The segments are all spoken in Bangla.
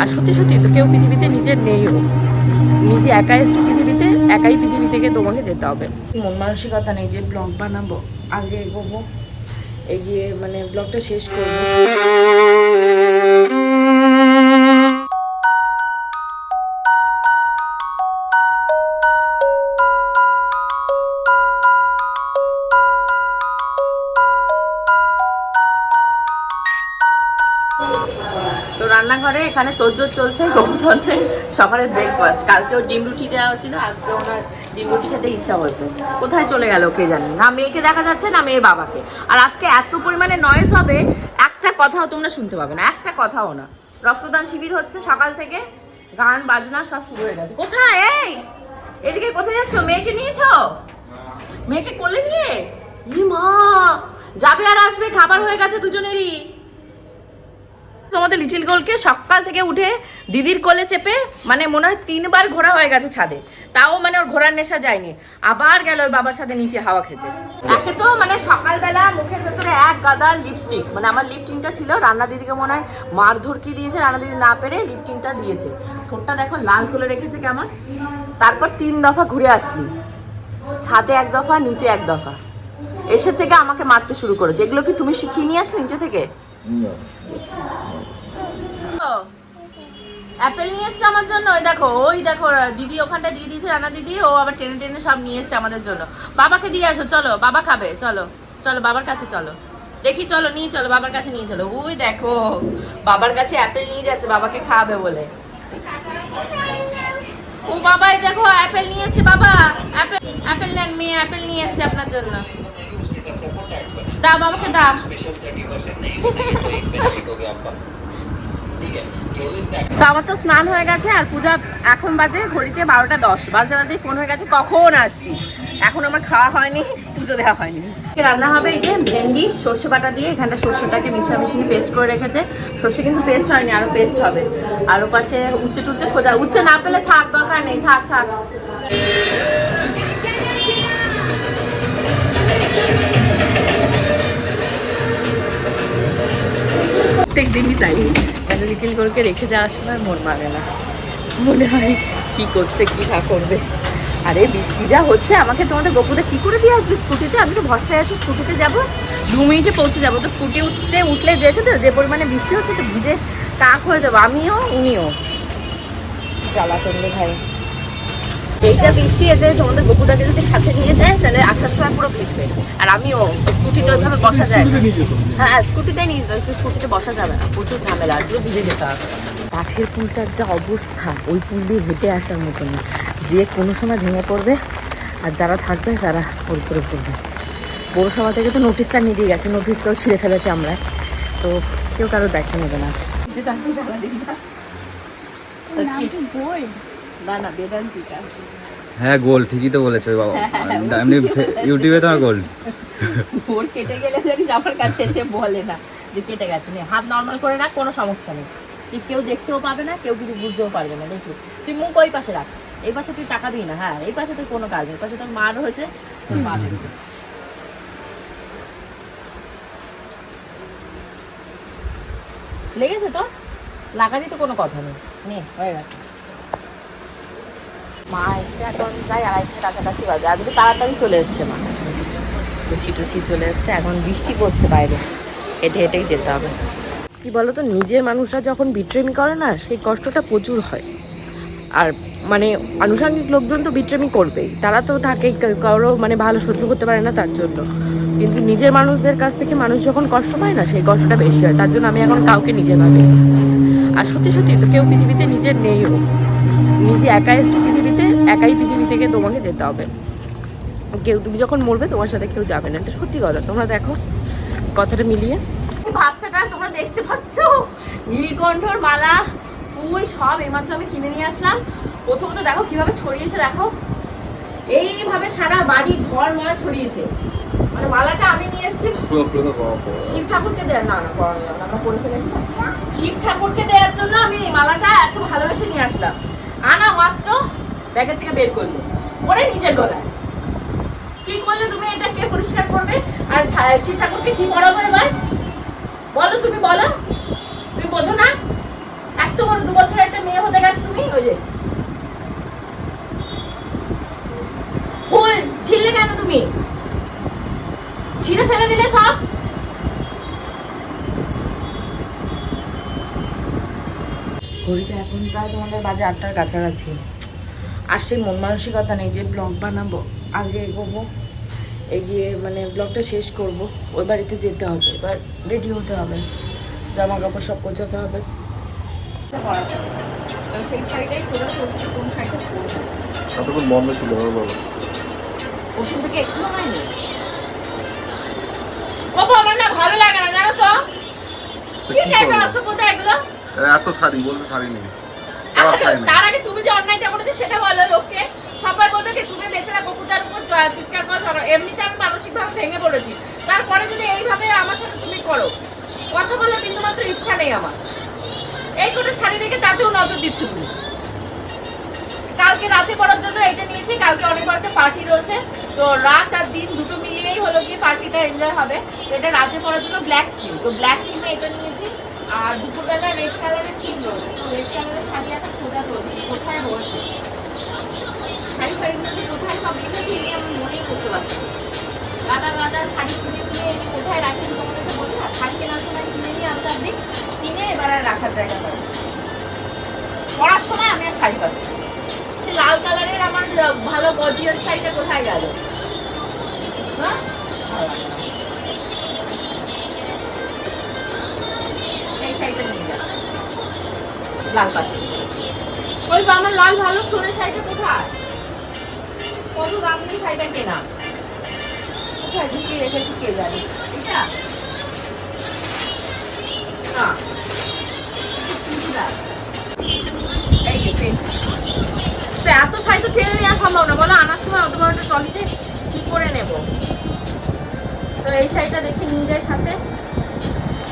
আর সত্যি সত্যি তো কেউ পৃথিবীতে নিজের নেইও, নিজে একাই এসছো পৃথিবীতে, একাই পৃথিবী থেকে তোমাকে যেতে হবে। মন মানসিকতা নেই যে ব্লগ বানাবো, আগে এগোবো, এগিয়ে মানে ব্লগটা শেষ করবো। তো রান্নাঘরে এখানে তোড়জোড় চলছে, গোপুচন্দ্রের সকালে ব্রেকফাস্ট। কালকেও ডিম রুটি দেওয়া হয়েছিল, আজকে ওনার ডিম রুটি খেতে ইচ্ছা হয়েছে। কোথায় চলে গেল কে জানে, না মেয়েকে দেখা যাচ্ছে না মেয়ের বাবাকে। আর আজকে এত পরিমাণে নয়েজ হবে, একটা কথাও তোমরা শুনতে পাবে না, একটা কথাও না। রক্তদান শিবির হচ্ছে সকাল থেকে, গান বাজনা সব শুরু হয়ে গেছে। কোথায় এই এদিকে কোথায় যাচ্ছ? মেয়েকে নিয়েছো? মেয়েকে কোলে নিয়ে ই মা যাবে আর আসবে, খাবার হয়ে গেছে দুজনেরই। তোমাদের লিটিল গোলকে সকাল থেকে উঠে দিদির কোলে চেপে মানে মনে হয় 3 বার ঘোরা হয়ে গেছে ছাদে, তাও মানে ওর ঘোরার নেশা যায়নি। আবার গেল ওর বাবার সাথে নিচে হাওয়া খেতে। একে তো মানে সকালবেলা মুখের ভেতরে এক গাদা লিপস্টিক, মানে আমার লিপটিনটা ছিল, রান্না দিদিকে মনে হয় মারধর কি দিয়েছে, রান্না দিদি না পেরে লিপটিনটা দিয়েছে। ঠোঁটটা দেখো লাল করে রেখেছে কেমন। তারপর 3 দফা ঘুরে আসলি, ছাদে 1 দফা, নিচে 1 দফা, এসে থেকে আমাকে মারতে শুরু করেছে। এগুলো কি তুমি শিখিয়ে নিয়ে আসলে নিচে থেকে? অ্যাপেল নিয়ে এসছে আমার জন্য। ওই দেখো দিদি ওখানটা দিয়ে দিয়েছে, রান্না দিদি, ও আবার টেনে টেনে সব নিয়ে এসছে আমাদের জন্য। বাবাকে দিয়ে আসো, চলো বাবা খাবে, চলো চলো বাবার কাছে চলো, দেখি চলো নিয়ে চলো বাবার কাছে নিয়ে চলো। ওই দেখো বাবার কাছে অ্যাপেল নিয়ে যাচ্ছে বাবাকে খাওয়াবে বলে। ও বাবা এই দেখো অ্যাপেল নিয়ে এসছে বাবা, অ্যাপেল অ্যাপেল নেন, মেয়ে অ্যাপেল নিয়ে এসছে আপনার জন্য। দাও বাবাকে দাও। তো আমার তো স্নান হয়ে গেছে, আর পূজা এখন বাজে ঘড়িতে 12টা 10, বাজে বাজে ফোন হয়ে গেছে কখন আসবি। এখন আমার খাওয়া হয়নি, পুজো দেওয়া হয়নি। রান্না হবে এই যে ভেন্ডি সর্ষে বাটা দিয়ে, এখানটা সর্ষেটাকে মিশামিশি পেস্ট করে রেখেছে। সর্ষে কিন্তু পেস্ট হয়নি, আরো পেস্ট হবে। আর ও পাশে উচ্ছে টুচ্ছে খোঁজা, উচ্ছে না পেলে থাক, দরকার নেই, থাক থাক। প্রত্যেক দিনই তাই, মানে লিটিল গোলকে রেখে যাওয়ার সময় মন মানে না, মনে হয় কি করছে কি না করবে। আরে বৃষ্টি যা হচ্ছে, আমাকে তোমাদের গপুদা কি করে দিয়ে আসবে স্কুটিতে? আমি তো ভরসায় আছি স্কুটিতে যাবো, 2 মিনিটে পৌঁছে যাবো। তো স্কুটি উঠলে যেতে তো যে পরিমাণে বৃষ্টি হচ্ছে, তো ভিজে কাক হয়ে যাবো আমিও উনিও। জ্বালাতন রে ভাই, এইটা বৃষ্টি এতে তোমাদের গপুটাকে যদি সাথে নিয়ে যায় তাহলে আসার সময় পুরো ভিজবে। আর আমিও স্কুটিতে ওইভাবে বসা যায় না। হ্যাঁ স্কুটিতে নিয়ে যেতে, স্কুটিতে বসা যাবে না, প্রচুর ঝামেলা, আর পুরো ভিজে যেতে হবে। কাঠের পুলটার যা অবস্থা, ওই পুল দিয়ে হেঁটে আসার মতো না, যে কোনো সময় ভেঙে পড়বে, আর যারা থাকবে তারা ওর উপরে পড়বে। পৌরসভা থেকে তো নোটিশটা নিয়ে দিয়ে গেছে, নোটিশটাও ছিঁড়ে ফেলেছে আমরা, তো কেউ কারো দায়িত্ব নেবে না। না না বেদান্তিকা, হ্যাঁ গোল্ড ঠিকই তো বলেছো বাবা, এমনি ইউটিউবে তোমার গোল্ড। ভোর কেটে গেলে জানিস আমার কাছে এসে বলে না যে কেটে গেছে, নেই হাত নর্মাল করে রাখ, কোনো সমস্যা নেই। তুই কেউ দেখতেও পাবে না, কেউ কিছু বুঝতেও পারবে না। দেখি তুই মুখ ওই পাশে রাখ, এই পাশে তুই টাকা দিই না। হ্যাঁ এই পাশে তুই কোনো কাজ নেই, এই পাশে তোর মার হয়েছে, তোর মা দেখবে। লেগেছে তো, লাগারই তো কোনো কথা নেই, নে হয়ে গেছে। মা এসছে এখন প্রায় 2:30টার কাছাকাছি বাজে, আজকে তাড়াতাড়ি চলে এসছে মা, লুচি চলে এসছে। এখন বৃষ্টি পড়ছে বাইরে, হেঁটে হেঁটেই যেতে হবে। কি বলো তো, নিজের মানুষরা যখন বিট্রেমি করে না, সেই কষ্টটা প্রচুর হয়। আর মানে আনুষঙ্গিক লোকজন তো বিট্রেমি করবেই, তারা তো থাকে কারো মানে ভালো সহ্য করতে পারে না তার জন্য। কিন্তু নিজের মানুষদের কাছ থেকে মানুষ যখন কষ্ট পায় না, সেই কষ্টটা বেশি হয়। তার জন্য আমি এখন কাউকে নিজের ভাবি। আর সত্যি সত্যি তো কেউ পৃথিবীতে নিজের নেইও, নিজে একাই এসছো পৃথিবীতে, একাই পৃথিবী থেকে তোমাকে যেতে হবে। কেউ তুমি যখন মরবে তোমার সাথে কেউ যাবে না, এটা সত্যি কথা। তোমরা দেখো কথাটা মিলিয়ে, বাচ্চাটা তোমরা দেখতে পাচ্ছ, নীলকণ্ঠর মালা ফুল সব এইমাত্র আমি কিনে নিয়ে আসলাম। প্রথমত দেখো কিভাবে ছড়িয়েছে, দেখো এইভাবে সারা বাড়ি ঘর ময় ছড়িয়েছে। মানে মালাটা আমি নিয়ে এসেছি শিব ঠাকুরকে দেওয়ার, না না পড়া যাবে না, আমরা পড়ে ফেলেছি না, শিব ঠাকুরকে দেওয়ার জন্য আমি মালাটা এত ভালোবেসে নিয়ে আসলাম। আনা মাত্র ব্যাগের থেকে বের করলো, পরে নিজের গলায়। কি করলে তুমি? এটা কে পরিষ্কার করবে? আর শিব ঠাকুরকে কি পড়াবো এবার বলো, তুমি বলো, তুমি বোঝো না? একটা কত বড় 2 বছরের একটা মেয়ে হতে গেছে তুমি। ওই যে ফুল ছিঁড়লে কেন তুমি? ছিঁড়ে ফেলে দিলে সব। ঘড়িতে এখন প্রায় তোমাদের বাজে 8টার কাছাকাছি। আর সেই মন মানসিকতা নেই যে ব্লগ বানাবো, আগে এগোবো, এগিয়ে মানে ব্লগটা শেষ করব। ওই বাড়িতে যেতে হবে, এবার রেডি হতে হবে, জামা কাপড় সব গোছাতে হবে। সেই শাড়িটাই খোঁজা চলছে, কোন শাড়িটা পরবো। কতক্ষণ বন্ধ ছিল বাবা? প্রথম থেকে একটু হয়নি। বাবা আমার না ভালো লাগে না, জানো তো কি টাইপের অসভ্যতা এগুলো। এত শাড়ি বলতে শাড়ি নেই। তার আগে তুমি যে অন্যায়টা করেছো সেটা বলো লোককে। সবাই বলবে কি তুমি বেচারা কপুতার উপর চিৎকার করো। এমনিতে আমি মানসিকভাবে ভেঙে পড়েছি, তারপরে যদি এইভাবে আমার সাথে তুমি করো, কথা বলার বিন্দুমাত্র ইচ্ছা নেই আমার। এই কোনো শাড়ি দেখে তাতেও নজর দিচ্ছ তুমি। কালকে রাতে পড়ার জন্য এটা নিয়েছি, কালকে অনেক বড় একটা পার্টি রয়েছে, তো রাত আর দিন দুটো মিলিয়েই হলো কি পার্টিটা এনজয় হবে। তো এটা রাতে পড়ার জন্য ব্ল্যাক থিম, তো ব্ল্যাক থিমে এটা নিয়েছি। আর দুপুরবেলা রেড কালারের থিম রয়েছে, তো রেড কালারের শাড়ি একটা খোঁজা চলছে, কোথায় রয়েছে শাড়িগুলো যে কোথায় সব রেখেছি এনে আমি মনেই করতে পারছি। গাদা গাদা শাড়ি কিনে নিয়ে এনে কোথায় রাখি তোমাদেরকে বলি না, শাড়ি কেনার সময় কিনে নিয়ে আমি তার দিক কিনে এবার আর রাখার জায়গা পাই। পড়ার সময় আমি আর শাড়ি পাচ্ছি। সে লাল কালারের আমার ভালো গর্জিয়াস শাড়িটা কোথায় গেল? হ্যাঁ এই শাড়িটা নিয়ে যাও, লাল পাচ্ছি। ওই তো আমার লাল ভালো সোনের শাড়িটা কোথায়? কত দাম দিয়ে শাড়িটা কেনা, কোথায় ঢুকিয়ে রেখেছি কে জানে। এটা না এই যে পেয়েছি। তো এত শাড়ি তো টেনে নেওয়া সম্ভব না, বলো আনার সময় অত বড় একটা ট্রলিতে কি করে নেব। তো এই শাড়িটা দেখে নিয়ে যায় সাথে,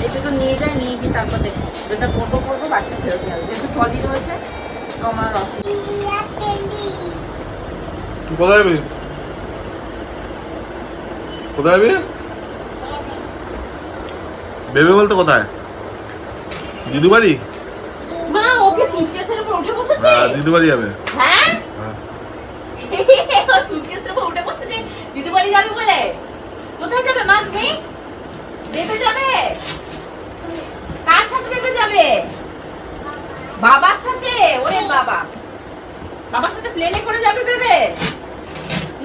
এই দুটো নিয়ে যায়, নিয়ে গিয়ে তারপর দেখি যেটা করবো বাড়িতে ফেরত নিয়ে আসবো, যেহেতু ট্রলি রয়েছে তো আমার অসুবিধা। কোথায় যাবি? কোথায় যাবি? বেবে বলতে কোথায়? দিদু বাড়ি? মা ওকে সুটকেসের উপর উঠে বসেছে। হ্যাঁ দিদু বাড়ি যাবে। হ্যাঁ ও সুটকেসের উপর উঠে বসেছে দিদু বাড়ি যাবে বলে। কোথায় যাবে মা তুমি? বেবে যাবে? কার সাথে বেবে যাবে? বাবার সাথে? ওরে বাবা, বাবার সাথে প্লেনে করে যাবে বেবে?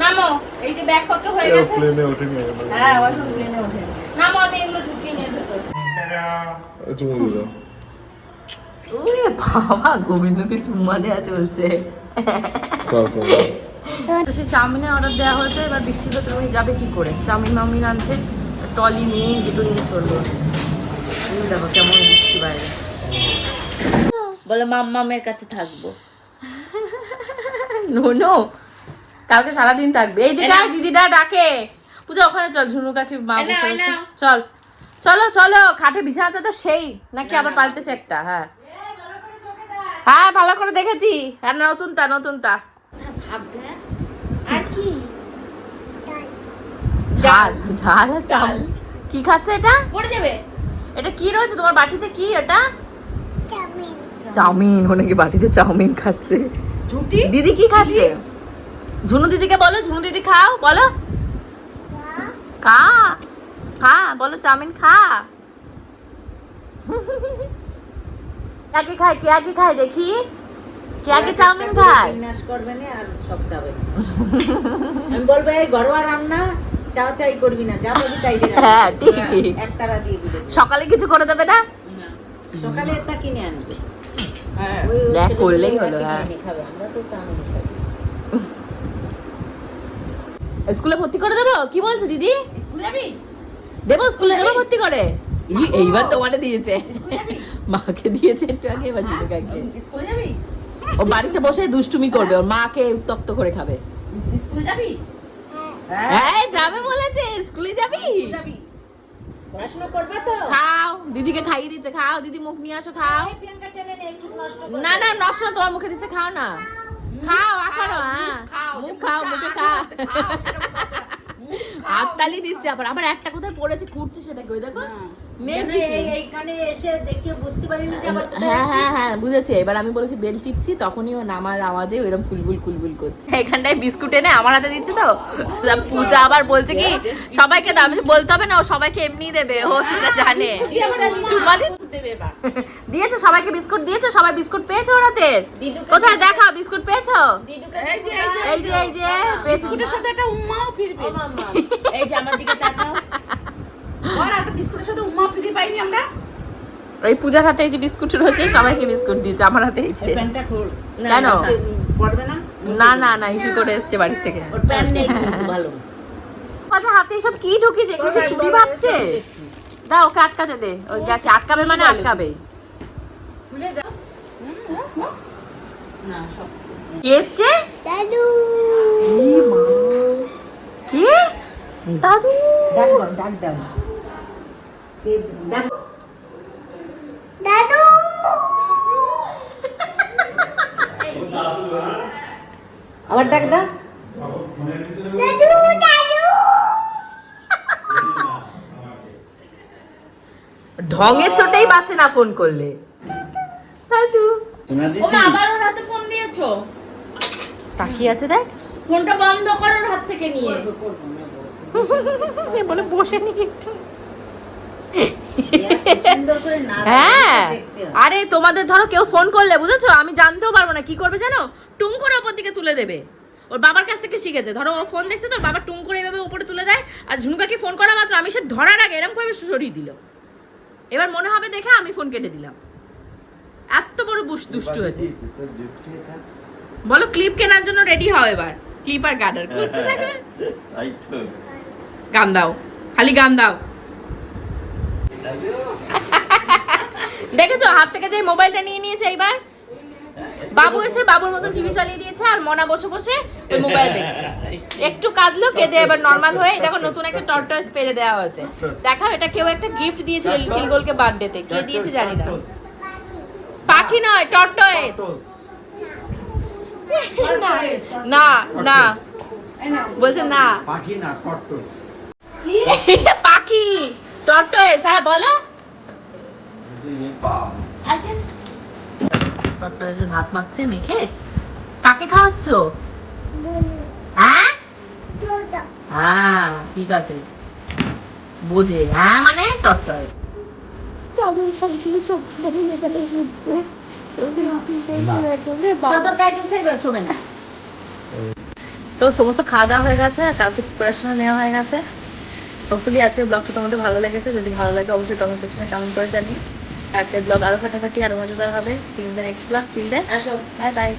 নামো, এই যে ব্যাগপত্র হয়ে গেছে। প্লেনে ওঠেনি। হ্যাঁ ওই প্লেনে ওঠে। নামো, আমি এগুলো ঢুকিয়ে নিয়ে ভেতর। চুমু দিয়ে দাও। ওরে বাবা, গোবিন্দকে চুম্মা দেওয়া চলছে। চল চল। সে চাউমিনের অর্ডার দেওয়া হয়েছে, এবার বৃষ্টি হতে উনি যাবে কি করে চাউমিন মাউমিন আনতে? ট্রলি নিয়ে দুটো নিয়ে চলবো। তুমি দেখো কেমন বৃষ্টি বাইরে। বলে মাম্মামের কাছে থাকবো। নো কালকে সারাদিন থাকবে। এই দিকে দিদিরা ডাকে, পূজা ওখানে চল, ঝুনু কাকি মা বসে আছে। চল চলো চলো, খাটে বিছানা চাদর সেই নাকি আবার পাল্টেছে একটা? হ্যাঁ হ্যাঁ ভালো করে দেখেছি। আর নতুনটা আর কি ঝাল ঝাল আর চাল। কি খাচ্ছে এটা? পড়ে যাবে। এটা কি রয়েছে তোমার বাটিতে? কি এটা? চাউমিন। ও নাকি বাটিতে চাউমিন খাচ্ছে। দিদি কি খাচ্ছে? ঝুনু দিদিকে বলো, ঝুনু দিদি খাও, বলো খা খা, বলো চাউমিন খা। কে খায় দেখি, কে চাউমিন খায়? বিন্যাস করবে না আর সব যাবে। আমি বলবো এই ঘরোয়া রান্না চাই করবি না, যা বলবি তাই দিবি। হ্যাঁ ঠিকই, একতারা দিয়ে দিবি। সকালে কিছু করে দেবে না? সকালে এটা কিনে আনবে। হ্যাঁ যা করলেই হলো। হ্যাঁ খাবে, আমরা তো চাউমিন খাই। স্কুলে ভর্তি করে দেবো? কি বলছো দিদি? দেবো স্কুলে দেবো ভর্তি করে? এইবার তোমারে দিয়েছে, মাকে দিয়েছে একটু আগে, এবার ঝুনু কাকিকে। ও বাড়িতে বসে দুষ্টুমি করবে, ওর মাকে উত্তক্ত করে খাবে। হ্যাঁ যাবে বলেছে, স্কুলে যাবি? পড়াশোনা করবে তো? খাও, দিদিকে খাইয়ে দিচ্ছে, খাও দিদি মুখ নিয়ে আসো, খাও। না না নষ্ট না, তোমার মুখে দিচ্ছে, খাও না, খাও এখনো। হ্যাঁ মুখ খাও, মুখে খা। হাততালি দিচ্ছে, আবার একটা কোথায় পড়েছে খুঁড়ছে সেটাকে, ওই দেখো মেন কেন কিছু এইখানে এসে দেখে বুঝতে পারিনি যে আবার কোথায় হ্যাঁ এসেছি? হ্যাঁ হ্যাঁ বুঝেছি। এবার আমি বলেছি বেল টিপছি, তখনই ও নামার আওয়াজে এরকম কুলবুল কুলবুল করছে। এখানটায় বিস্কুট এনে আমার হাতে দিচ্ছে তো, তা পূজা আবার বলছে কি সবাইকে দাও। আমি বলছি, বলতে হবে না, ও সবাইকে এমনি দেবে, ও সেটা জানে। চুম্মা দিয়েছো সবাইকে, বিস্কুট দিয়েছো, সবাই বিস্কুট পেয়েছো ওর হাতে? কোথায় দেখা বিস্কুট পেয়েছো? এই যে এই যে বিস্কুটের সাথে একটা উম্মাও ফিরে পেয়েছি। এই যে আমার দিকে তাকাও। বল একটা বিস্কুটের সাথে উম্মা ফিরে পাইনি আমরা। ওই পূজার হাতে এই যে বিস্কুট রয়েছে, সবাইকে বিস্কুট দিয়েছে, আমার হাতে এই যে। এই প্যান্টটা খোল। কেন? পড়বে না? না না না, ইস্যু করে এসছে বাড়ি থেকে। ওর প্যান্ট নেই কিন্তু ভালো। আচ্ছা হাতে এসব কি ঢুকিয়েছে? এগুলো কি চুরি ভাবছে? দাও ওকে আটকাতে দে। ওই গেছে, আটকাবে মানে আটকাবে। খুলে দাও। না সব কি এসছে? দাদু। কি? দাদু। ডাক দাও। কে ডাক? দাদু। আবার ডাক দাও। দাদু দাদু। ঢঙের চোটেই বাচ্চা না ফোন করলে। দাদু। ওমা আবার ওর হাতে ফোন দিয়েছো? তাকিয়ে আছে দেখ। ফোনটা বন্ধ করো ওর হাত থেকে নিয়ে। বলে বসে নি একটু। সুন্দর করে নাড়া হ্যাঁ দেখতে হয়। আরে তোমাদের ধরো কেউ ফোন করলে বুঝেছো, আমি জানতেও পারবো না কি করবে জানো, টুং করে ওপর দিকে তুলে দেবে। ওর বাবার কাছ থেকে শিখেছে। ধরো ও ফোন দেখছে তো, ওর বাবা টুং করে এভাবে উপরে তুলে দেয়, আর ঝুনুকাকে ফোন করা মাত্র আমি সে ধরার আগে এরকম করে সরিয়ে দিল। এবার মনে হবে দেখে আমি ফোন কেটে দিলাম। এত বড় দুষ্টু হয়েছে। বলো ক্লিপ কেনার জন্য রেডি হও এবার। ক্লিপ আর গার্ডার করতে থাকে। গান দাও, খালি গান দাও। দেখেছো হাত থেকে যে মোবাইলটা নিয়ে নিয়েছে। এইবার বাবু এসে বাবুর মতন টিভি চালিয়ে দিয়েছে, আর মনা বসে বসে ওই মোবাইল দেখছে। একটু কাঁদলো, কেঁদে এবার নর্মাল হয়ে দেখো নতুন একটা টর্টয়েস পেরে দেওয়া হয়েছে। দেখাও, এটা কেউ একটা গিফট দিয়েছিল লিটল গোলকে বার্থডেতে। কে দিয়েছে জানি না। পাখি নয়, টর্টয়েস। না না বলছে না, পাখি না টর্টয়েস। পাখি টর্টয়েস। হ্যাঁ বলো। টর্টয়েসের ভাত মাখছে মেখে। কাকে খাওয়াচ্ছ? হ্যাঁ হ্যাঁ ঠিক আছে, বোঝে। হ্যাঁ মানে টর্টয়েস। তো সমস্ত খাওয়া দাওয়া হয়ে গেছে, কালকে প্রিপারেশন নেওয়া হয়ে গেছে। হোপফুলি আজকে ব্লগটা তোমাদের ভালো লেগেছে। যদি ভালো লাগে অবশ্যই কমেন্ট সেকশনে কমেন্ট করে জানিও। আজকের ব্লগ আরো ফাটাফাটি আরো মজাদার হবে। Till the next blog, till then bye by.